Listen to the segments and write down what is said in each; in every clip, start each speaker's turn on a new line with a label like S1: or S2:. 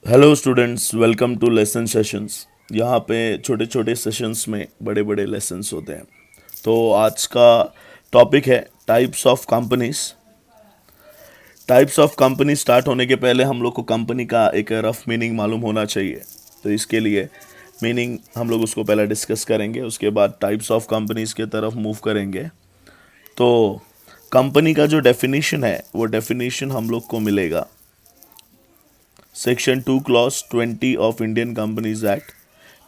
S1: Hello students, welcome to lesson sessions. यहाँ पे छोटे छोटे सेशंस में बड़े बड़े लेसन्स होते हैं। तो आज का टॉपिक है types of companies. Types of company start होने के पहले हम लोग को कंपनी का एक रफ मीनिंग मालूम होना चाहिए। तो इसके लिए मीनिंग हम लोग उसको पहले डिस्कस करेंगे, उसके बाद टाइप्स ऑफ कंपनीज के तरफ मूव करेंगे। तो कंपनी का जो डेफिनेशन है वो डेफिनेशन हम लोग को मिलेगा section 2 clause 20 of Indian companies act.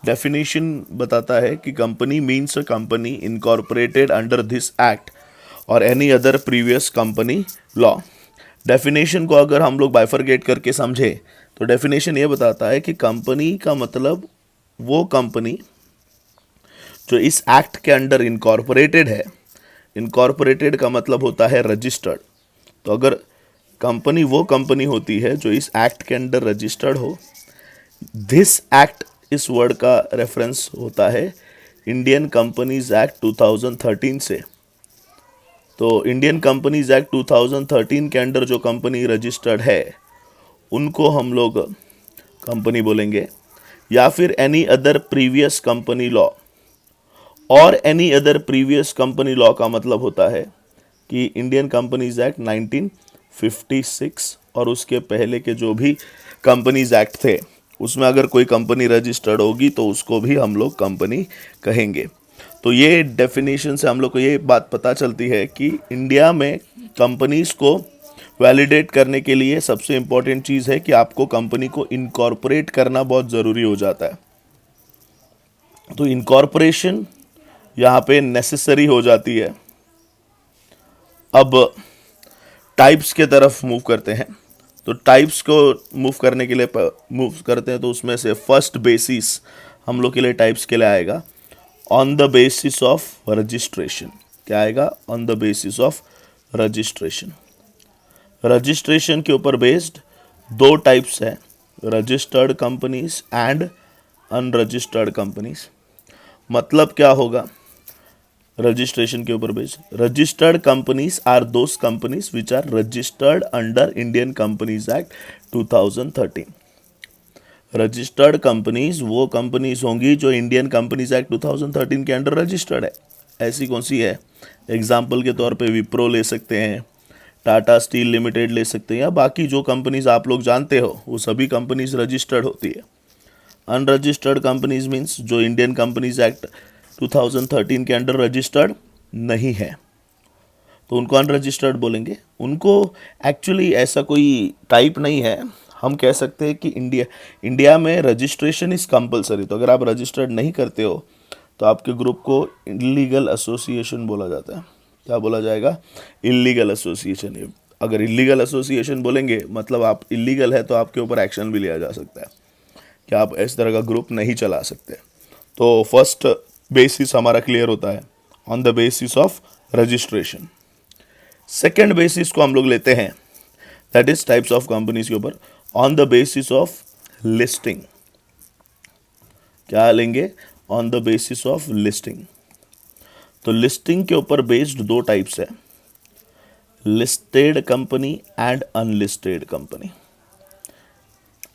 S1: Definition बताता है कि company means a company incorporated under this act और any other previous company law. Definition को अगर हम लोग बाइफरगेट करके समझे तो डेफिनेशन ये बताता है कि कंपनी का मतलब वो कंपनी जो इस एक्ट के अंडर इनकॉर्पोरेटेड है। इनकॉर्पोरेटेड का मतलब होता है रजिस्टर्ड। तो अगर कंपनी वो कंपनी होती है जो इस एक्ट के अंडर रजिस्टर्ड हो। दिस एक्ट इस वर्ड का रेफरेंस होता है इंडियन कंपनीज एक्ट 2013 से। तो इंडियन कंपनीज एक्ट 2013 के अंडर जो कंपनी रजिस्टर्ड है उनको हम लोग कंपनी बोलेंगे, या फिर any other previous company law. और any other previous company law का मतलब होता है कि इंडियन कंपनीज एक्ट 1956 और उसके पहले के जो भी कंपनीज एक्ट थे उसमें अगर कोई कंपनी रजिस्टर्ड होगी तो उसको भी हम लोग कंपनी कहेंगे। तो ये डेफिनेशन से हम लोग को ये बात पता चलती है कि इंडिया में कंपनीज को वैलिडेट करने के लिए सबसे इम्पोर्टेंट चीज़ है कि आपको कंपनी को इनकॉर्पोरेट करना बहुत ज़रूरी हो जाता है। तो इनकॉर्पोरेशन यहाँ पे नेसेसरी हो जाती है। अब टाइप्स के तरफ मूव करते हैं। तो टाइप्स को मूव करने के लिए मूव करते हैं तो उसमें से फर्स्ट बेसिस हम लोग के लिए टाइप्स के लिए आएगा on the basis of registration. क्या आएगा? On the basis of registration. Registration के ऊपर बेस्ड दो टाइप्स है, registered companies and unregistered companies. मतलब क्या होगा रजिस्ट्रेशन के ऊपर based? Registered companies are those companies which are registered under Indian companies act 2013। Registered companies वो कंपनीज होंगी जो इंडियन कंपनीज एक्ट 2013 के अंडर रजिस्टर्ड है। ऐसी कौन सी है? एग्जाम्पल के तौर पे विप्रो ले सकते हैं, टाटा स्टील लिमिटेड ले सकते हैं, या बाकी जो कंपनीज आप लोग जानते हो वो सभी कंपनीज रजिस्टर्ड होती है। अनरजिस्टर्ड कंपनीज मीन्स जो इंडियन कंपनीज एक्ट 2013 के अंडर रजिस्टर्ड नहीं है, तो उनको अनरजिस्टर्ड बोलेंगे। उनको एक्चुअली ऐसा कोई टाइप नहीं है। हम कह सकते हैं कि इंडिया में रजिस्ट्रेशन इज़ कंपलसरी। तो अगर आप रजिस्टर्ड नहीं करते हो तो आपके ग्रुप को इलीगल एसोसिएशन बोला जाता है। क्या बोला जाएगा? Illegal association. अगर इलीगल एसोसिएशन बोलेंगे मतलब आप इलीगल है तो आपके ऊपर एक्शन भी लिया जा सकता है कि आप इस तरह का ग्रुप नहीं चला सकते। तो फर्स्ट बेसिस हमारा क्लियर होता है on the basis of registration. Second basis को हम लोग लेते हैं, that is types of companies के ऊपर on the basis of listing. क्या लेंगे? On the basis of listing. तो लिस्टिंग के ऊपर बेस्ड दो टाइप्स है, listed company and unlisted company.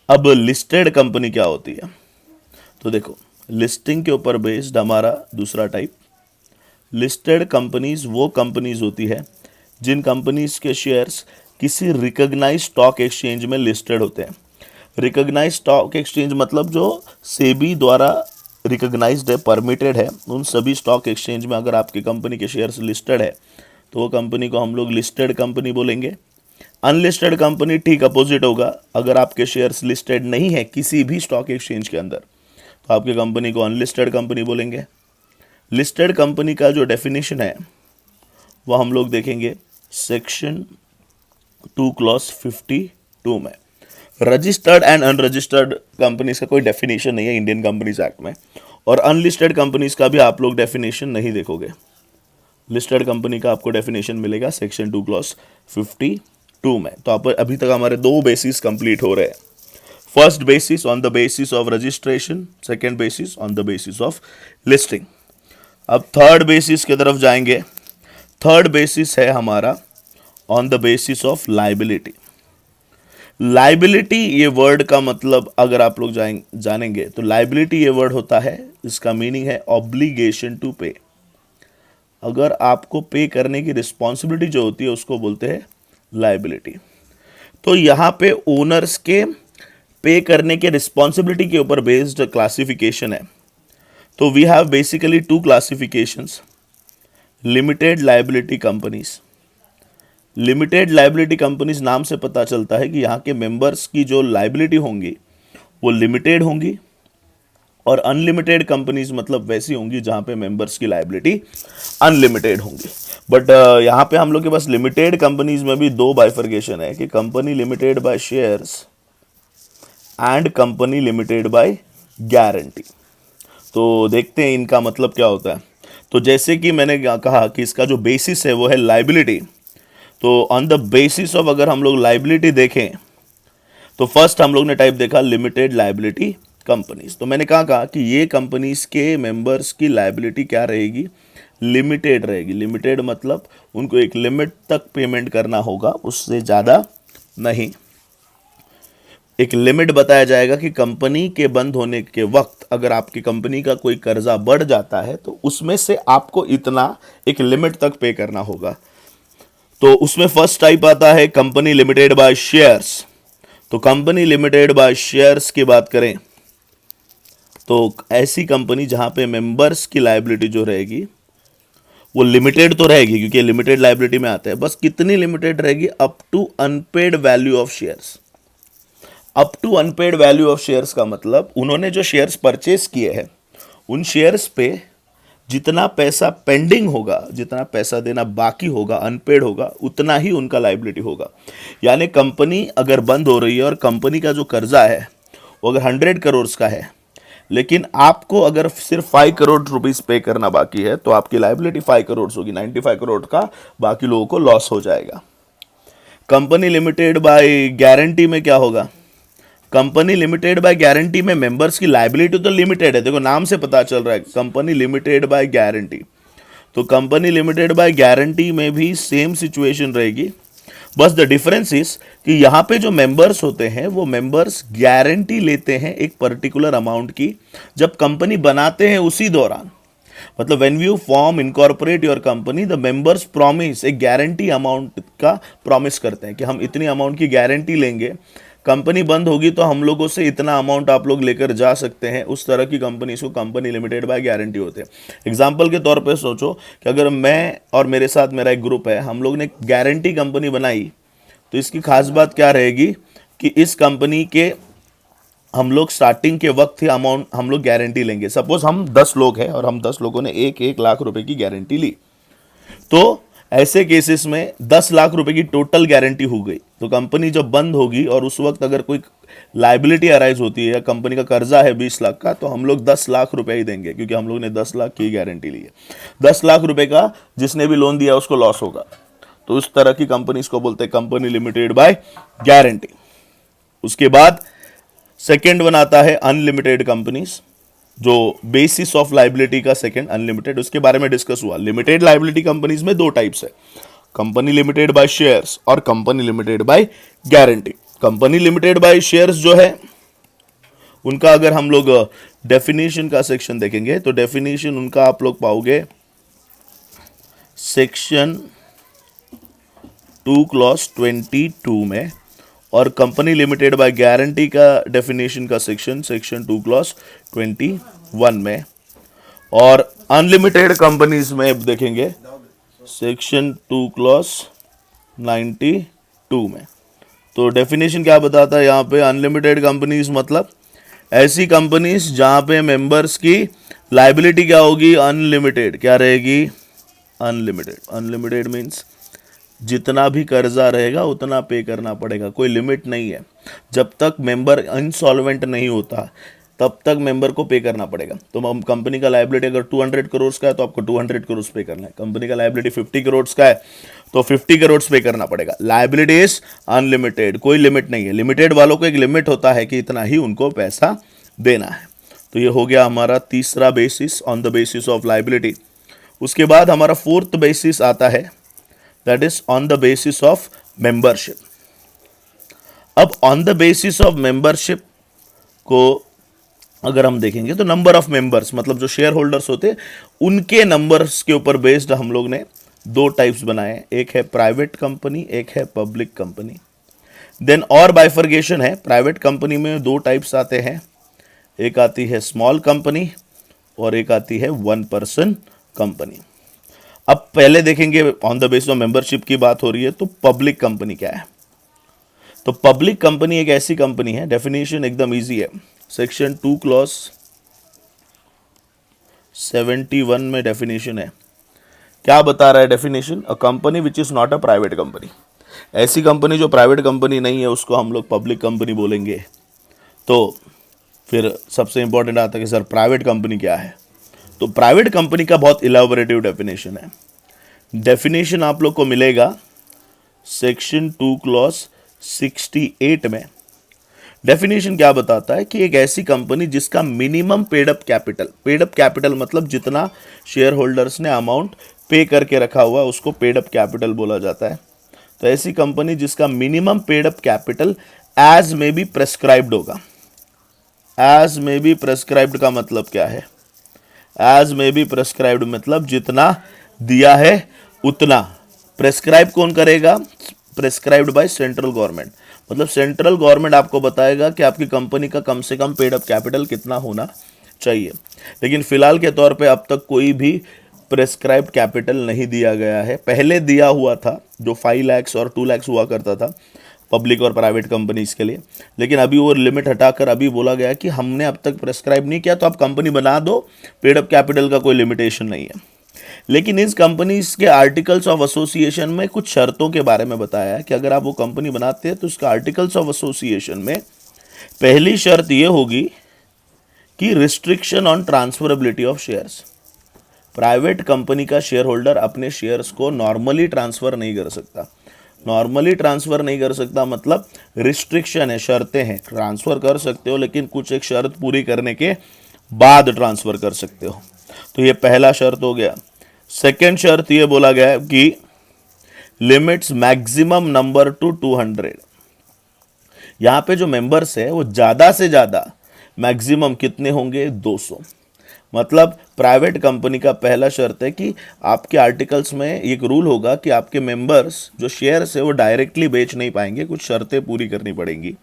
S1: अब लिस्टेड कंपनी क्या होती है? तो देखो, लिस्टिंग के ऊपर बेस्ड हमारा दूसरा टाइप, लिस्टेड कंपनीज वो कंपनीज होती है जिन कंपनीज के शेयर्स किसी रिकॉग्नाइज स्टॉक एक्सचेंज में लिस्टेड होते हैं। रिकॉग्नाइज स्टॉक एक्सचेंज मतलब जो सेबी द्वारा रिकॉग्नाइज्ड है, परमिटेड है, उन सभी स्टॉक एक्सचेंज में अगर आपकी कंपनी के शेयर्स लिस्टेड है तो वो कंपनी को हम लोग लिस्टेड कंपनी बोलेंगे। अनलिस्टेड कंपनी ठीक अपोजिट होगा। अगर आपके शेयर्स लिस्टेड नहीं है किसी भी स्टॉक एक्सचेंज के अंदर तो आपकी कंपनी को अनलिस्टेड कंपनी बोलेंगे। लिस्टेड कंपनी का जो डेफिनेशन है वो हम लोग देखेंगे सेक्शन 2 क्लॉज 52 में। रजिस्टर्ड एंड अनरजिस्टर्ड कंपनीज का कोई डेफिनेशन नहीं है इंडियन कंपनीज एक्ट में, और अनलिस्टेड कंपनीज का भी आप लोग डेफिनेशन नहीं देखोगे। लिस्टेड कंपनी का आपको डेफिनेशन मिलेगा सेक्शन 2 क्लॉज 52 में। तो आप अभी तक हमारे दो बेसिस कंप्लीट हो रहे हैं, first basis on the basis of registration, second basis on the basis of listing. अब थर्ड बेसिस की तरफ जाएंगे। थर्ड बेसिस है हमारा on the basis of liability. Liability ये वर्ड का मतलब अगर आप लोग जानेंगे तो लाइबिलिटी ये वर्ड होता है, इसका मीनिंग है ऑब्लिगेशन टू पे। अगर आपको पे करने की रिस्पॉन्सिबिलिटी जो होती है उसको बोलते हैं लाइबिलिटी। तो यहाँ पे ओनर्स के पे करने के रिस्पॉन्सिबिलिटी के ऊपर बेस्ड क्लासिफिकेशन है। तो we have basically two classifications, limited liability companies. Limited liability companies नाम से पता चलता है कि यहाँ के मेंबर्स की जो लाइबिलिटी होंगी वो लिमिटेड होंगी, और अनलिमिटेड कंपनीज मतलब वैसी होंगी जहाँ पे मेंबर्स की लाइबिलिटी अनलिमिटेड होंगी। बट यहाँ पे हम लोग के पास लिमिटेड कंपनीज में भी दो बाइफर्केशन है कि company limited by shares and company limited by guarantee. तो देखते हैं इनका मतलब क्या होता है। तो जैसे कि मैंने कहा कि इसका जो बेसिस है वो है लाइबिलिटी। तो ऑन द बेसिस ऑफ अगर हम लोग लाइबिलिटी देखें तो फर्स्ट हम लोग ने टाइप देखा लिमिटेड लाइबिलिटी कंपनीज। तो मैंने कहा कि ये कंपनीज के मेंबर्स की लाइबिलिटी क्या रहेगी, लिमिटेड रहेगी। लिमिटेड मतलब उनको एक लिमिट तक पेमेंट करना होगा, उससे ज़्यादा नहीं। एक लिमिट बताया जाएगा कि कंपनी के बंद होने के वक्त अगर आपकी कंपनी का कोई कर्जा बढ़ जाता है तो उसमें से आपको इतना एक लिमिट तक पे करना होगा। तो उसमें फर्स्ट टाइप आता है कंपनी लिमिटेड बाय शेयर्स। तो कंपनी लिमिटेड बाय शेयर्स की बात करें तो ऐसी कंपनी जहां पे मेंबर्स की लायबिलिटी जो रहेगी वो लिमिटेड तो रहेगी, क्योंकि लिमिटेड लायबिलिटी में आता है। बस कितनी लिमिटेड रहेगी, up to unpaid value of shares. Up to unpaid value of shares का मतलब उन्होंने जो शेयर्स परचेस किए हैं उन शेयर्स पे जितना पैसा पेंडिंग होगा, जितना पैसा देना बाकी होगा, अनपेड होगा, उतना ही उनका लायबिलिटी होगा। यानी कंपनी अगर बंद हो रही है और कंपनी का जो कर्जा है वो अगर 100 करोड़ का है, लेकिन आपको अगर सिर्फ 5 करोड़ रुपीस पे करना बाकी है तो आपकी लायबिलिटी 5 करोड़ होगी, 95 करोड़ का बाकी लोगों को लॉस हो जाएगा। कंपनी लिमिटेड बाय गारंटी में क्या होगा, कंपनी लिमिटेड बाय गारंटी में मेंबर्स की लायबिलिटी तो लिमिटेड है, देखो नाम से पता चल रहा है कंपनी लिमिटेड बाय गारंटी। तो कंपनी लिमिटेड बाय गारंटी में भी सेम सिचुएशन रहेगी, बस द डिफरेंस इज कि यहाँ पे जो मेंबर्स होते हैं वो मेंबर्स गारंटी लेते हैं एक पर्टिकुलर अमाउंट की, जब कंपनी बनाते हैं उसी दौरान। मतलब when you form incorporate your company the members promise एक गारंटी अमाउंट का प्रॉमिस करते हैं कि हम इतनी अमाउंट की गारंटी लेंगे, कंपनी बंद होगी तो हम लोगों से इतना अमाउंट आप लोग लेकर जा सकते हैं। उस तरह की कंपनी को कंपनी लिमिटेड बाय गारंटी होते हैं। एग्जांपल के तौर पे सोचो कि अगर मैं और मेरे साथ मेरा एक ग्रुप है, हम लोग ने गारंटी कंपनी बनाई, तो इसकी खास बात क्या रहेगी कि इस कंपनी के हम लोग स्टार्टिंग के वक्त ही अमाउंट हम लोग गारंटी लेंगे। सपोज हम 10 लोग हैं और हम 10 लोगों ने 1-1 लाख रुपए की गारंटी ली, तो ऐसे केसेस में 10 लाख रुपए की टोटल गारंटी हो गई। तो कंपनी जब बंद होगी और उस वक्त अगर कोई लायबिलिटी अराइज होती है या कंपनी का कर्जा है 20 लाख का, तो हम लोग 10 लाख रुपए ही देंगे, क्योंकि हम लोग ने 10 लाख की गारंटी ली है। 10 लाख रुपए का जिसने भी लोन दिया उसको लॉस होगा। तो उस तरह की कंपनी को बोलते हैं कंपनी लिमिटेड बाय गारंटी। उसके बाद सेकेंड वन आता है अनलिमिटेड कंपनीज, जो बेसिस ऑफ लायबिलिटी का सेकंड अनलिमिटेड, उसके बारे में डिस्कस हुआ। लिमिटेड लायबिलिटी कंपनीज में दो टाइप्स है, कंपनी लिमिटेड बाय शेयर्स और company limited by guarantee. Company limited by shares जो है उनका अगर हम लोग डेफिनेशन का सेक्शन देखेंगे तो डेफिनेशन उनका आप लोग पाओगे सेक्शन 2 क्लॉज 22 में, और कंपनी लिमिटेड बाय गारंटी का डेफिनेशन का सेक्शन 2 क्लॉज 21 में, और अनलिमिटेड कंपनीज में देखेंगे सेक्शन 2 क्लॉज 92 में। तो डेफिनेशन क्या बताता है यहाँ पे, अनलिमिटेड कंपनीज मतलब ऐसी कंपनीज जहाँ पे मेंबर्स की लायबिलिटी क्या होगी, अनलिमिटेड। क्या रहेगी, अनलिमिटेड। अनलिमिटेड मीन्स जितना भी कर्जा रहेगा उतना पे करना पड़ेगा, कोई लिमिट नहीं है। जब तक मेंबर इनसॉल्वेंट नहीं होता तब तक मेंबर को पे करना पड़ेगा। तो कंपनी का लायबिलिटी अगर 200 करोड़ का है तो आपको 200 करोड़ पे करना है। कंपनी का लायबिलिटी 50 करोड़ का है तो 50 करोड़ पे करना पड़ेगा। लायबिलिटी इज अनलिमिटेड, कोई लिमिट नहीं है। लिमिटेड वालों को एक लिमिट होता है कि इतना ही उनको पैसा देना है। तो ये हो गया हमारा तीसरा basis, on the basis of liability. उसके बाद हमारा फोर्थ बेसिस आता है, that is on the basis of membership. अब on the basis of membership को अगर हम देखेंगे तो नंबर ऑफ मेंबर्स, मतलब जो शेयर होल्डर्स होते हैं उनके नंबर्स के ऊपर बेस्ड हम लोग ने दो टाइप्स बनाए, एक है प्राइवेट कंपनी, एक है पब्लिक कंपनी। देन और बाइफर्गेशन है, प्राइवेट कंपनी में दो टाइप्स आते हैं, एक आती है स्मॉल कंपनी और एक आती है वन पर्सन कंपनी। अब पहले देखेंगे on the basis of membership की बात हो रही है तो पब्लिक कंपनी क्या है। तो पब्लिक कंपनी एक ऐसी कंपनी है, डेफिनेशन एकदम इजी है, सेक्शन 2 क्लॉज 71 में डेफिनेशन है। क्या बता रहा है definition? A company which is not a private company, ऐसी कंपनी जो प्राइवेट कंपनी नहीं है उसको हम लोग पब्लिक कंपनी बोलेंगे। तो फिर सबसे इंपॉर्टेंट आता है कि सर प्राइवेट कंपनी क्या है। तो प्राइवेट कंपनी का बहुत इलाबोरेटिव डेफिनेशन है, डेफिनेशन आप लोग को मिलेगा सेक्शन 2 क्लॉज 68 में। डेफिनेशन क्या बताता है कि एक ऐसी कंपनी जिसका मिनिमम पेड अप कैपिटल मतलब जितना शेयर होल्डर्स ने अमाउंट पे करके रखा हुआ है उसको पेड अप कैपिटल बोला जाता है। तो ऐसी कंपनी जिसका minimum paid up capital as may be prescribed होगा। एज में बी प्रेस्क्राइब्ड का मतलब क्या है? एज में बी प्रेस्क्राइब्ड मतलब जितना दिया है उतना। प्रेस्क्राइब कौन करेगा? प्रेस्क्राइब्ड बाय सेंट्रल गवर्नमेंट, मतलब सेंट्रल गवर्नमेंट आपको बताएगा कि आपकी कंपनी का कम से कम पेड अप कैपिटल कितना होना चाहिए। लेकिन फिलहाल के तौर पे अब तक कोई भी प्रेस्क्राइब्ड कैपिटल नहीं दिया गया है। पहले दिया हुआ था जो 5 लाख और 2 लाख हुआ करता था पब्लिक और प्राइवेट कंपनीज के लिए, लेकिन अभी वो लिमिट हटाकर अभी बोला गया कि हमने अब तक प्रेस्क्राइब नहीं किया तो आप कंपनी बना दो, पेड अप कैपिटल का कोई लिमिटेशन नहीं है। लेकिन इस कंपनीज के आर्टिकल्स ऑफ एसोसिएशन में कुछ शर्तों के बारे में बताया है कि अगर आप वो कंपनी बनाते हैं तो उसका आर्टिकल्स ऑफ एसोसिएशन में पहली शर्त ये होगी कि restriction on transferability of shares. Private company का शेयर होल्डर अपने शेयर्स को नॉर्मली ट्रांसफर नहीं कर सकता। नॉर्मली ट्रांसफर नहीं कर सकता मतलब रिस्ट्रिक्शन है, शर्तें हैं। ट्रांसफर कर सकते हो लेकिन कुछ एक शर्त पूरी करने के बाद ट्रांसफर कर सकते हो। तो ये पहला शर्त हो गया। सेकेंड शर्त ये बोला गया है कि लिमिट्स मैक्सिमम नंबर टू 200। यहां पे जो मेंबर्स है वो ज्यादा से ज्यादा मैक्सिमम कितने होंगे? 200। मतलब प्राइवेट कंपनी का पहला शर्त है कि आपके आर्टिकल्स में एक रूल होगा कि आपके मेंबर्स जो शेयर्स है वो डायरेक्टली बेच नहीं पाएंगे, कुछ शर्तें पूरी करनी पड़ेंगी।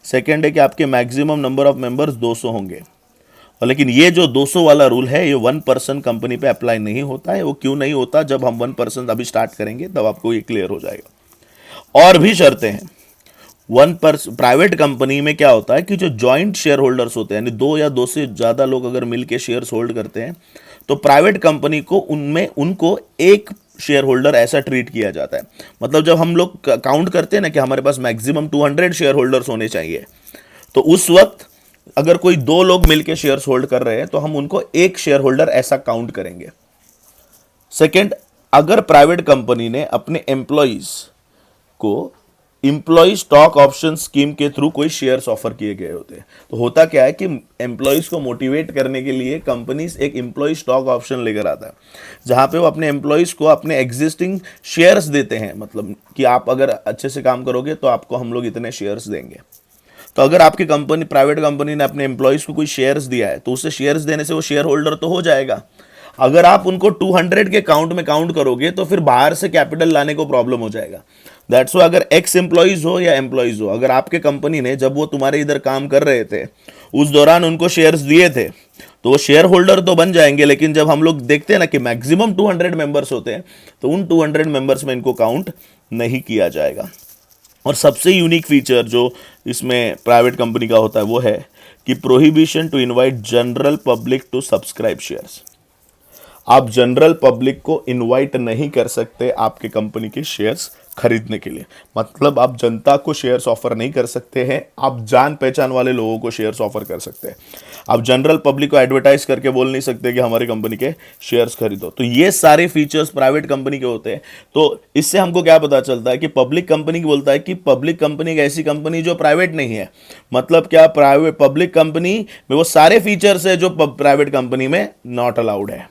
S1: सेकेंड है कि आपके मैक्सिमम नंबर ऑफ मेंबर्स 200 होंगे। और लेकिन ये जो 200 वाला रूल है ये 1 पर्सन कंपनी पे अप्लाई नहीं होता है। वो क्यों नहीं होता? जब हम 1% अभी स्टार्ट करेंगे तब आपको ये क्लियर हो जाएगा। और भी शर्तें हैं। प्राइवेट कंपनी में क्या होता है कि जो जॉइंट शेयर होल्डर्स होते हैं, यानी 2 या 2 से ज़्यादा लोग अगर मिलके शेयर्स होल्ड करते हैं तो प्राइवेट कंपनी को उनको एक शेयर होल्डर ऐसा ट्रीट किया जाता है। मतलब जब हम लोग काउंट करते हैं ना कि हमारे पास मैक्सिमम 200 शेयर होल्डर्स होने चाहिए, तो उस वक्त अगर कोई 2 लोग मिलकर शेयर्स होल्ड कर रहे हैं तो हम उनको एक शेयर होल्डर ऐसा काउंट करेंगे। सेकेंड, अगर प्राइवेट कंपनी ने अपने एम्प्लॉइज को एम्प्लॉय स्टॉक ऑप्शन स्कीम के थ्रू कोई शेयर्स ऑफर किए गए होते हैं, तो होता क्या है कि एम्प्लॉयज को मोटिवेट करने के लिए कंपनीज एक एम्प्लॉय स्टॉक ऑप्शन लेकर आता है, जहां पे वो अपने एम्प्लॉयज को अपने एग्जिस्टिंग शेयर्स देते हैं। मतलब कि आप अगर अच्छे से काम करोगे तो आपको हम लोग इतने शेयर्स देंगे। तो अगर आपकी कंपनी, प्राइवेट कंपनी ने अपने एम्प्लॉयज को कोई शेयर्स दिया है तो उसे शेयर्स देने से वो शेयर होल्डर तो हो जाएगा। अगर आप उनको 200 के काउंट में काउंट करोगे तो फिर बाहर से कैपिटल लाने को प्रॉब्लम हो जाएगा। दैट्स व्हाई अगर एक्स एम्प्लॉइज हो या एम्प्लॉइज हो, अगर आपके कंपनी ने जब वो तुम्हारे इधर काम कर रहे थे उस दौरान उनको शेयर्स दिए थे तो वो शेयर होल्डर तो बन जाएंगे। लेकिन जब हम लोग देखते हैं ना कि मैक्सिमम 200 मेंबर्स होते हैं तो उन 200 मेंबर्स में इनको काउंट नहीं किया जाएगा। और सबसे यूनिक फीचर जो इसमें प्राइवेट कंपनी का होता है वो है कि prohibition to invite general public to subscribe shares. आप जनरल पब्लिक को इनवाइट नहीं कर सकते आपके कंपनी के शेयर्स खरीदने के लिए। मतलब आप जनता को शेयर्स ऑफर नहीं कर सकते हैं, आप जान पहचान वाले लोगों को शेयर्स ऑफर कर सकते हैं। आप जनरल पब्लिक को एडवर्टाइज करके बोल नहीं सकते कि हमारी कंपनी के शेयर्स खरीदो। तो ये सारे फीचर्स प्राइवेट कंपनी के होते हैं। तो इससे हमको क्या पता चलता है कि पब्लिक कंपनी बोलता है कि पब्लिक कंपनी एक ऐसी कंपनी जो प्राइवेट नहीं है। मतलब क्या, पब्लिक कंपनी में वो सारे फीचर्स है जो प्राइवेट कंपनी में नॉट अलाउड है।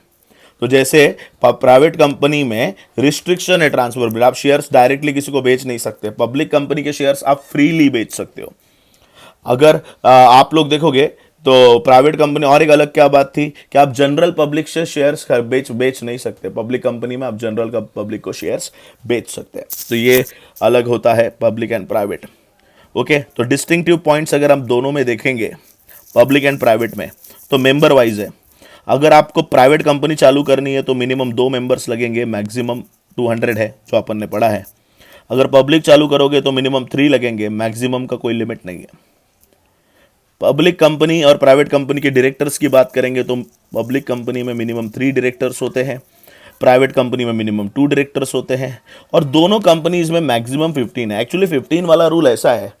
S1: तो जैसे प्राइवेट कंपनी में रिस्ट्रिक्शन है ट्रांसफर बिल, आप शेयर्स डायरेक्टली किसी को बेच नहीं सकते। पब्लिक कंपनी के शेयर्स आप फ्रीली बेच सकते हो। अगर आप लोग देखोगे तो प्राइवेट कंपनी, और एक अलग क्या बात थी कि आप जनरल पब्लिक से शेयर्स बेच नहीं सकते। पब्लिक कंपनी में आप जनरल का पब्लिक को शेयर्स बेच सकते हैं। तो ये अलग होता है पब्लिक एंड प्राइवेट। ओके, तो डिस्टिंक्टिव पॉइंट्स अगर हम दोनों में देखेंगे पब्लिक एंड प्राइवेट में, तो मेंबर वाइज है। अगर आपको प्राइवेट कंपनी चालू करनी है तो मिनिमम 2 मेंबर्स लगेंगे, मैक्सिमम 200 है जो अपन ने पढ़ा है। अगर पब्लिक चालू करोगे तो मिनिमम 3 लगेंगे, मैक्सिमम का कोई लिमिट नहीं है। पब्लिक कंपनी और प्राइवेट कंपनी के डायरेक्टर्स की बात करेंगे तो पब्लिक कंपनी में मिनिमम 3 डायरेक्टर्स होते हैं, प्राइवेट कंपनी में मिनिमम 2 डायरेक्टर्स होते हैं, और दोनों कंपनीज में मैक्सिमम 15 है। एक्चुअली 15 वाला रूल ऐसा है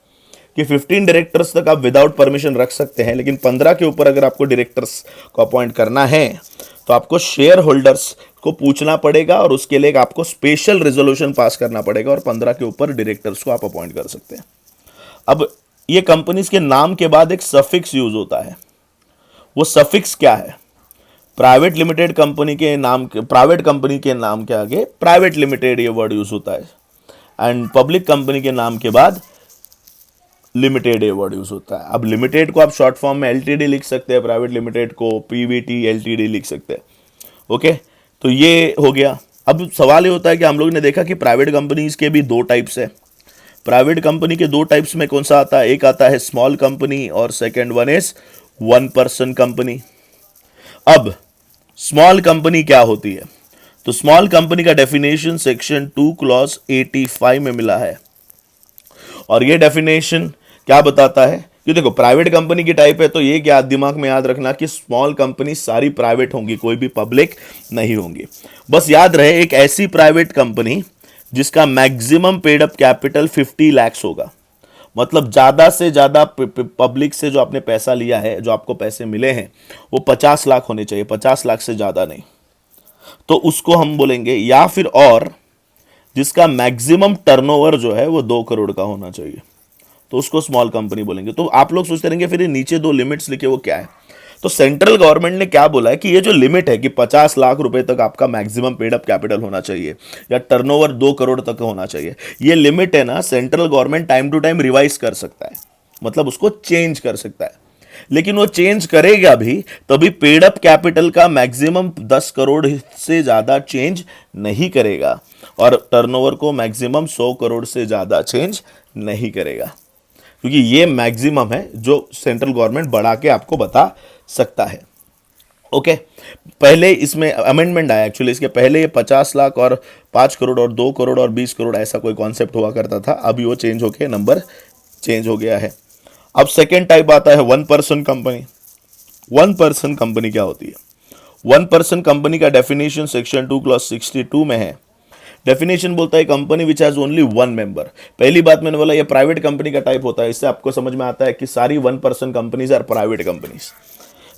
S1: कि 15 डायरेक्टर्स तक आप विदाउट परमिशन रख सकते हैं, लेकिन 15 के ऊपर अगर आपको डायरेक्टर्स को अपॉइंट करना है तो आपको शेयर होल्डर्स को पूछना पड़ेगा और उसके लिए आपको स्पेशल रेजोल्यूशन पास करना पड़ेगा, और 15 के ऊपर डायरेक्टर्स को आप अपॉइंट कर सकते हैं। अब ये कंपनीज के नाम के बाद एक सफिक्स यूज होता है। वो सफिक्स क्या है? प्राइवेट लिमिटेड कंपनी के नाम के, प्राइवेट कंपनी के नाम के आगे प्राइवेट लिमिटेड ये वर्ड यूज होता है, एंड पब्लिक कंपनी के नाम के बाद लिमिटेड ये वर्ड यूज होता है। अब लिमिटेड को आप शॉर्ट फॉर्म में एलटीडी लिख सकते हैं, प्राइवेट लिमिटेड को पीवीटी एलटीडी लिख सकते हैं। ओके, तो ये हो गया। अब सवाल ये होता है कि हम लोग ने देखा कि प्राइवेट कंपनीज के भी 2 टाइप्स है। प्राइवेट कंपनी के 2 टाइप्स में कौन सा आता है? एक आता है स्मॉल कंपनी और second one is 1 person company. अब स्मॉल कंपनी क्या होती है? तो स्मॉल कंपनी का डेफिनेशन सेक्शन 2 क्लॉज 85 में मिला है, और ये डेफिनेशन क्या बताता है कि देखो प्राइवेट कंपनी की टाइप है, तो ये क्या दिमाग में याद रखना कि स्मॉल कंपनी सारी प्राइवेट होंगी, कोई भी पब्लिक नहीं होंगी। बस याद रहे एक ऐसी प्राइवेट कंपनी जिसका maximum paid up capital 50 lakh होगा, मतलब ज्यादा से ज्यादा पब्लिक से जो आपने पैसा लिया है, जो आपको पैसे मिले हैं, वो 50 लाख होने चाहिए, 50 लाख से ज्यादा नहीं। तो उसको हम बोलेंगे, या फिर और जिसका मैक्सिमम टर्नओवर जो है वो 2 करोड़ का होना चाहिए, तो उसको स्मॉल कंपनी बोलेंगे। तो आप लोग सोचते रहेंगे फिर ये नीचे 2 लिमिट्स लिखे वो क्या है? तो सेंट्रल गवर्नमेंट ने क्या बोला है कि ये जो लिमिट है कि 50 लाख रुपए तक आपका मैक्सिमम पेड अप कैपिटल होना चाहिए या टर्नओवर 2 करोड़ तक होना चाहिए, ये लिमिट है ना, central government time to time revise कर सकता है, मतलब उसको चेंज कर सकता है। लेकिन वो चेंज करेगा भी तभी पेड अप कैपिटल का मैक्सिमम 10 करोड़ से ज्यादा चेंज नहीं करेगा, और टर्नओवर को मैक्सिमम 100 करोड़ से ज्यादा चेंज नहीं करेगा, क्योंकि ये मैक्सिमम है जो सेंट्रल गवर्नमेंट बढ़ा के आपको बता सकता है। ओके, पहले इसमें अमेंडमेंट आया, एक्चुअली इसके पहले ये 50 लाख और 5 करोड़ और 2 करोड़ और 20 करोड़ ऐसा कोई कॉन्सेप्ट हुआ करता था, अभी वो चेंज होके नंबर चेंज हो गया है। अब सेकेंड टाइप आता है 1 पर्सन कंपनी। 1 पर्सन कंपनी क्या होती है? 1 पर्सन कंपनी का डेफिनेशन सेक्शन 2 क्लॉज 62 में है। डेफिनेशन बोलता है company which has only 1 member. पहली बात मैंने बोला ये प्राइवेट कंपनी का टाइप होता है, इससे आपको समझ में आता है कि सारी 1 person companies are private companies,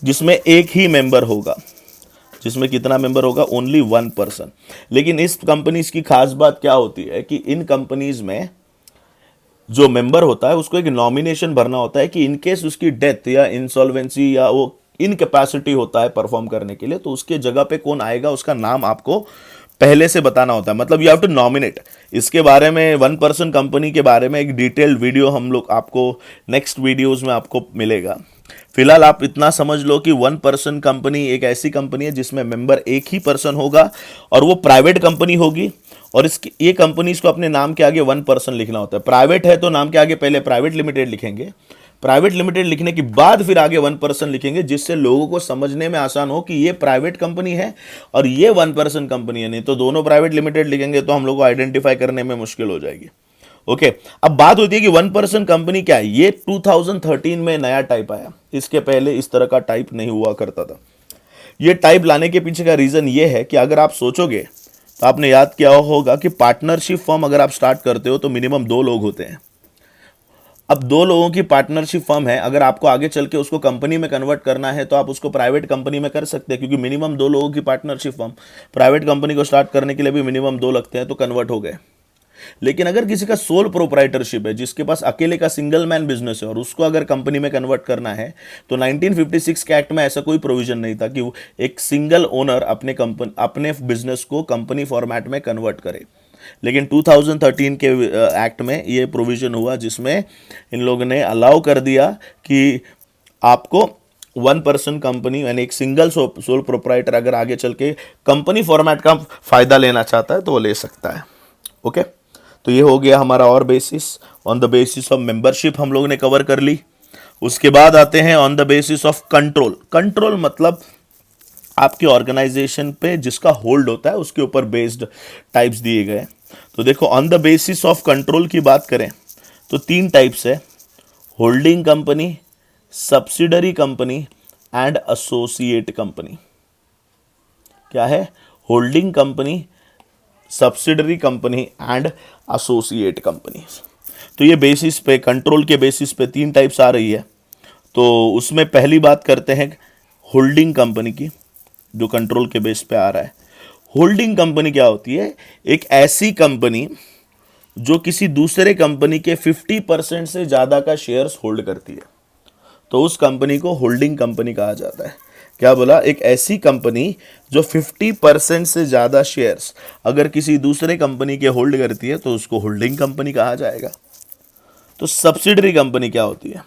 S1: जिसमें एक ही मेंबर होगा। जिसमें कितना मेंबर होगा? Only 1 person. लेकिन इस कंपनीज की खास बात क्या होती है कि इन कंपनीज में जो मेंबर होता है उसको एक नॉमिनेशन भरना होता है कि इनकेस उसकी डेथ या इंसॉल्वेंसी या वो इनकैपेसिटी होता है परफॉर्म करने के लिए, तो उसके जगह पे कौन आएगा उसका नाम आपको पहले से बताना होता है, मतलब यू हैव टू नॉमिनेट। इसके बारे में 1 पर्सन कंपनी के बारे में एक डिटेल्ड वीडियो हम लोग आपको नेक्स्ट वीडियोस में आपको मिलेगा। फिलहाल आप इतना समझ लो कि 1 पर्सन कंपनी एक ऐसी कंपनी है जिसमें मेंबर एक ही पर्सन होगा और वो प्राइवेट कंपनी होगी, और इसकी ये कंपनीज को अपने नाम के आगे 1 पर्सन लिखना होता है। प्राइवेट है तो नाम के आगे पहले प्राइवेट लिमिटेड लिखेंगे, प्राइवेट लिमिटेड लिखने के बाद फिर आगे 1 पर्सन लिखेंगे, जिससे लोगों को समझने में आसान हो कि ये प्राइवेट कंपनी है और ये 1 पर्सन कंपनी है। नहीं तो दोनों प्राइवेट लिमिटेड लिखेंगे तो हम लोग को आइडेंटिफाई करने में मुश्किल हो जाएगी। ओके, अब बात होती है कि 1 पर्सन कंपनी क्या है। ये 2013 में नया टाइप आया, इसके पहले इस तरह का टाइप नहीं हुआ करता था। ये टाइप लाने के पीछे का रीजन ये है कि अगर आप सोचोगे तो आपने याद किया होगा कि पार्टनरशिप फर्म अगर आप स्टार्ट करते हो तो मिनिमम 2 लोग होते हैं। अब 2 लोगों की पार्टनरशिप फर्म है, अगर आपको आगे चल के उसको कंपनी में कन्वर्ट करना है तो आप उसको प्राइवेट कंपनी में कर सकते हैं, क्योंकि मिनिमम 2 लोगों की पार्टनरशिप फर्म। प्राइवेट कंपनी को स्टार्ट करने के लिए भी मिनिमम 2 लगते हैं, तो कन्वर्ट हो गए। लेकिन अगर किसी का सोल प्रोप्राइटरशिप है, जिसके पास अकेले का सिंगल मैन बिजनेस है और उसको अगर कंपनी में कन्वर्ट करना है, तो 1956 के एक्ट में ऐसा कोई प्रोविजन नहीं था कि वो एक सिंगल ओनर अपने बिजनेस को कंपनी फॉर्मेट में कन्वर्ट करे। लेकिन 2013 के एक्ट में ये प्रोविजन हुआ, जिसमें इन लोगों ने अलाउ कर दिया कि आपको 1 पर्सन कंपनी यानी एक सिंगल सोल प्रोप्राइटर अगर आगे चल के कंपनी फॉर्मेट का फायदा लेना चाहता है तो वो ले सकता है। ओके, तो ये हो गया हमारा और basis. On the basis of membership हम लोग ने कवर कर ली। उसके बाद आते हैं on the basis of control. Control मतलब आपकी ऑर्गेनाइजेशन पे जिसका होल्ड होता है उसके ऊपर बेस्ड टाइप्स दिए गए। तो देखो, on the basis of control की बात करें तो 3 टाइप्स है: holding company, subsidiary company and associate company. क्या है? Holding company, subsidiary company and associate company. तो ये बेसिस पे, कंट्रोल के बेसिस पे 3 टाइप्स आ रही है। तो उसमें पहली बात करते हैं होल्डिंग कंपनी की, जो कंट्रोल के बेस पे आ रहा है। होल्डिंग कंपनी क्या होती है? एक ऐसी कंपनी जो किसी दूसरे कंपनी के 50% से ज़्यादा का शेयर्स होल्ड करती है, तो उस कंपनी को होल्डिंग कंपनी कहा जाता है। क्या बोला? एक ऐसी कंपनी जो 50% से ज़्यादा शेयर्स अगर किसी दूसरे कंपनी के होल्ड करती है तो उसको होल्डिंग कंपनी कहा जाएगा। तो सब्सिडरी कंपनी क्या होती है?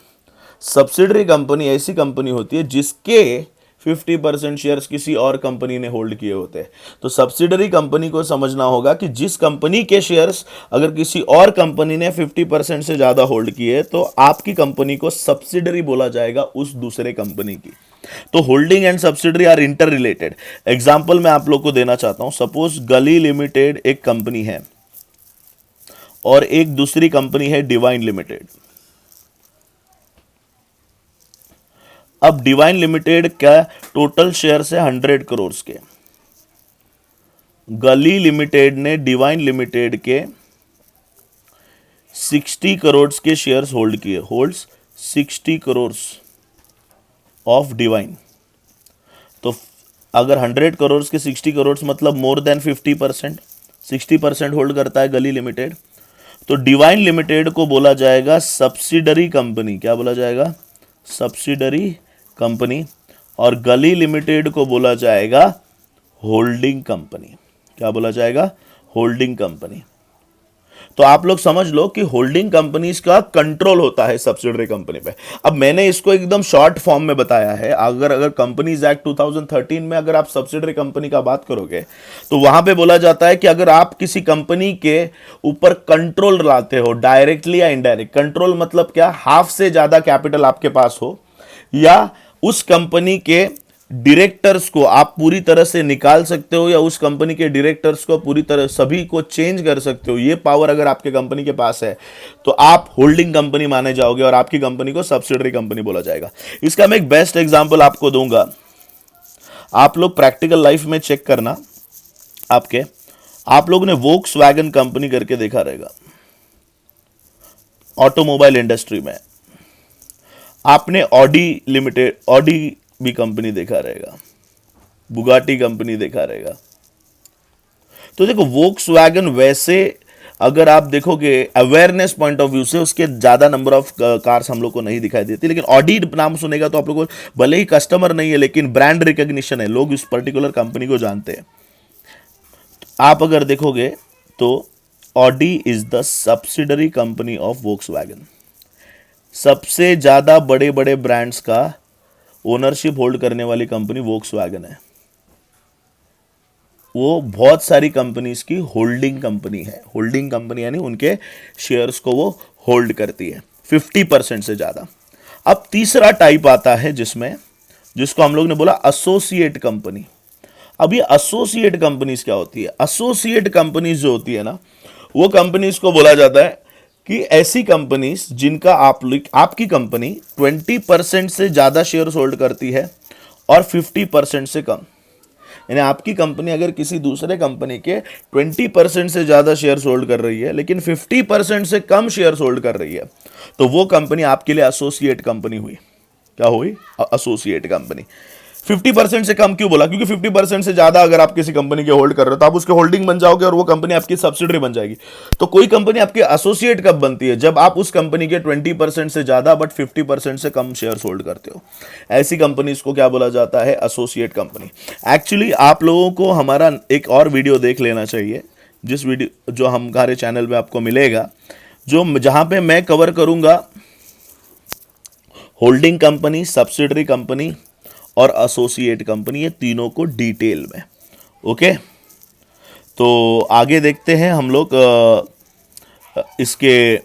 S1: सब्सिडरी कंपनी ऐसी कंपनी होती है जिसके 50% शेयर्स किसी और कंपनी ने होल्ड किए होते हैं। तो सब्सिडरी कंपनी को समझना होगा कि जिस कंपनी के शेयर्स अगर किसी और कंपनी ने 50% से ज़्यादा होल्ड किए तो आपकी कंपनी को सब्सिडरी बोला जाएगा उस दूसरे कंपनी की। तो holding and subsidiary are inter related. Example मैं आप लोग को देना चाहता हूं। सपोज गली लिमिटेड एक कंपनी है और एक दूसरी कंपनी है डिवाइन लिमिटेड। अब डिवाइन लिमिटेड का टोटल शेयर्स है 100 करोड़ के। गली लिमिटेड ने डिवाइन लिमिटेड के 60 करोड़ के शेयर्स होल्ड किए। Holds 60 crore of divine. तो अगर 100 करोड़ के 60 करोड़ मतलब मोर देन 50%, 60% होल्ड करता है गली लिमिटेड। तो डिवाइन लिमिटेड को बोला जाएगा सब्सिडरी कंपनी। क्या बोला जाएगा? Subsidiary company. और गली लिमिटेड को बोला जाएगा होल्डिंग कंपनी। क्या बोला जाएगा? Holding company. तो आप लोग समझ लो कि होल्डिंग कंपनीज का कंट्रोल होता है सब्सिडरी कंपनी पे। अब मैंने इसको एकदम शॉर्ट फॉर्म में बताया है। अगर कंपनीज एक्ट 2013 में अगर आप सब्सिडरी कंपनी का बात करोगे तो वहां पे बोला जाता है कि अगर आप किसी कंपनी के ऊपर कंट्रोल लाते हो, डायरेक्टली या इनडायरेक्ट। कंट्रोल मतलब क्या? हाफ से ज्यादा कैपिटल आपके पास हो, या उस कंपनी के डायरेक्टर्स को आप पूरी तरह से निकाल सकते हो, या उस कंपनी के डायरेक्टर्स को पूरी तरह सभी को चेंज कर सकते हो। ये पावर अगर आपके कंपनी के पास है तो आप होल्डिंग कंपनी माने जाओगे और आपकी कंपनी को सब्सिडरी कंपनी बोला जाएगा। इसका मैं एक बेस्ट एग्जांपल आपको दूंगा। आप लोग प्रैक्टिकल लाइफ में चेक करना। आप लोगों ने वोक्सवैगन कंपनी करके देखा रहेगा ऑटोमोबाइल इंडस्ट्री में। आपने ऑडी भी कंपनी देखा रहेगा, बुगाटी कंपनी देखा रहेगा। तो देखो, वोक्सवैगन वैसे अगर आप देखोगे अवेयरनेस पॉइंट ऑफ व्यू से उसके ज्यादा नंबर ऑफ कार्स हम लोग को नहीं दिखाई देती, लेकिन ऑडी नाम सुनेगा तो आप लोग को भले ही कस्टमर नहीं है लेकिन ब्रांड रिकॉग्निशन है, लोग इस पर्टिकुलर कंपनी को जानते हैं। आप अगर देखोगे तो Audi is the subsidiary company of Volkswagen. सबसे ज्यादा बड़े बड़े ब्रांड्स का ओनरशिप होल्ड करने वाली कंपनी वोक्सवैगन है। वो बहुत सारी कंपनीज की होल्डिंग कंपनी है। होल्डिंग कंपनी यानी उनके शेयर्स को वो होल्ड करती है 50% से ज्यादा। अब तीसरा टाइप आता है जिसको हम लोग ने बोला एसोसिएट कंपनी। अब ये एसोसिएट कंपनीज क्या होती है? एसोसिएट कंपनीज जो होती है ना, वो कंपनीज को बोला जाता है कि ऐसी कंपनीज जिनका आपकी कंपनी 20% से ज्यादा शेयर्स होल्ड करती है और 50% से कम। यानी आपकी कंपनी अगर किसी दूसरे कंपनी के 20% से ज्यादा शेयर्स होल्ड कर रही है लेकिन 50% से कम शेयर्स होल्ड कर रही है, तो वो कंपनी आपके लिए एसोसिएट कंपनी हुई। क्या हुई? Associate company. 50% से कम क्यों बोला? क्योंकि 50% से ज्यादा अगर आप किसी कंपनी के होल्ड कर रहे हो तो आप उसके होल्डिंग बन जाओगे और वो कंपनी आपकी सब्सिडरी बन जाएगी। तो कोई कंपनी आपकी एसोसिएट कब बनती है? जब आप उस कंपनी के 20% से ज्यादा बट 50% से कम शेयर होल्ड करते हो। ऐसी कंपनीज को क्या बोला जाता है? Associate company. एक्चुअली आप लोगों को हमारा एक और वीडियो देख लेना चाहिए, जिस वीडियो जो हमारे चैनल पे आपको मिलेगा, जो जहां पे मैं कवर करूंगा होल्डिंग कंपनी, सब्सिडरी कंपनी और एसोसिएट कंपनी, ये तीनों को डिटेल में। ओके, तो आगे देखते हैं हम लोग इसके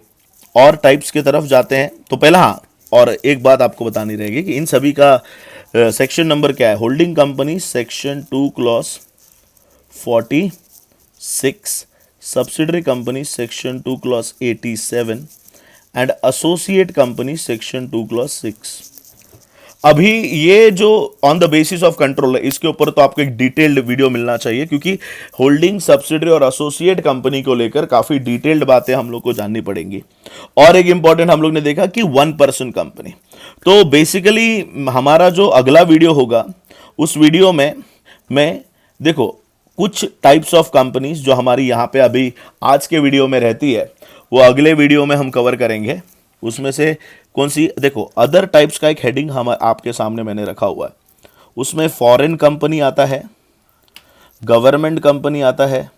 S1: और टाइप्स की तरफ जाते हैं। तो पहला, हाँ, और एक बात आपको बतानी रहेगी कि इन सभी का सेक्शन नंबर क्या है। Holding company section 2 clause 46, subsidiary company section 2 clause 87 and associate company section 2 clause 6। अभी ये जो on the basis of control है, इसके ऊपर तो आपको एक डिटेल्ड वीडियो मिलना चाहिए, क्योंकि होल्डिंग, सब्सिडरी और एसोसिएट कंपनी को लेकर काफी डिटेल्ड बातें हम लोग को जाननी पड़ेंगी। और एक इंपॉर्टेंट हम लोग ने देखा कि 1% कंपनी। तो बेसिकली हमारा जो अगला वीडियो होगा, उस वीडियो में मैं देखो कुछ टाइप्स ऑफ कंपनीज जो हमारी यहां पे अभी आज के वीडियो में रहती है, वो अगले वीडियो में हम कवर करेंगे। उसमें से कौन सी, देखो अदर टाइप्स का एक हेडिंग हम आपके सामने मैंने रखा हुआ है। उसमें फॉरेन कंपनी आता है, गवर्नमेंट कंपनी आता है,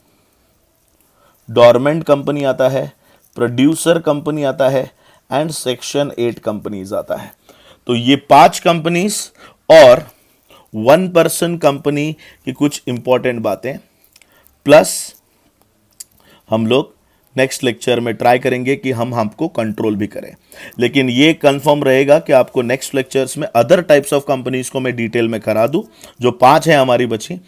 S1: डोरमेंट कंपनी आता है, प्रोड्यूसर कंपनी आता है एंड सेक्शन 8 कंपनीज आता है। तो ये 5 कंपनीज और 1% कंपनी की कुछ इंपॉर्टेंट बातें, प्लस हम लोग नेक्स्ट लेक्चर में ट्राई करेंगे कि हम हमको कंट्रोल भी करें। लेकिन ये कंफर्म रहेगा कि आपको नेक्स्ट लेक्चर्स में अदर टाइप्स ऑफ कंपनीज को मैं डिटेल में करा दूं, जो 5 है हमारी बची।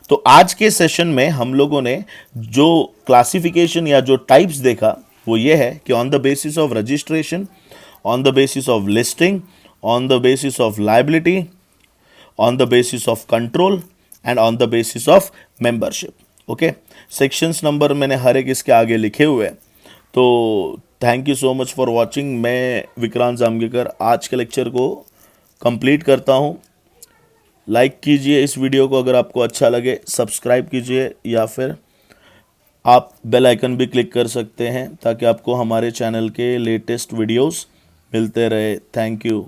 S1: तो आज के सेशन में हम लोगों ने जो क्लासिफिकेशन या जो टाइप्स देखा, वो ये है कि on the basis of registration, on the basis of listing, on the basis of liability, on the basis of control and on the basis of membership. Okay, sections number मैंने हर एक इसके आगे लिखे हुए हैं। तो thank you so much for watching. मैं विक्रांत जामगेकर आज के लेक्चर को कंप्लीट करता हूँ। लाइक कीजिए इस वीडियो को अगर आपको अच्छा लगे, सब्सक्राइब कीजिए, या फिर आप बेल आइकन भी क्लिक कर सकते हैं ताकि आपको हमारे चैनल के लेटेस्ट वीडियोस मिलते रहे। Thank you.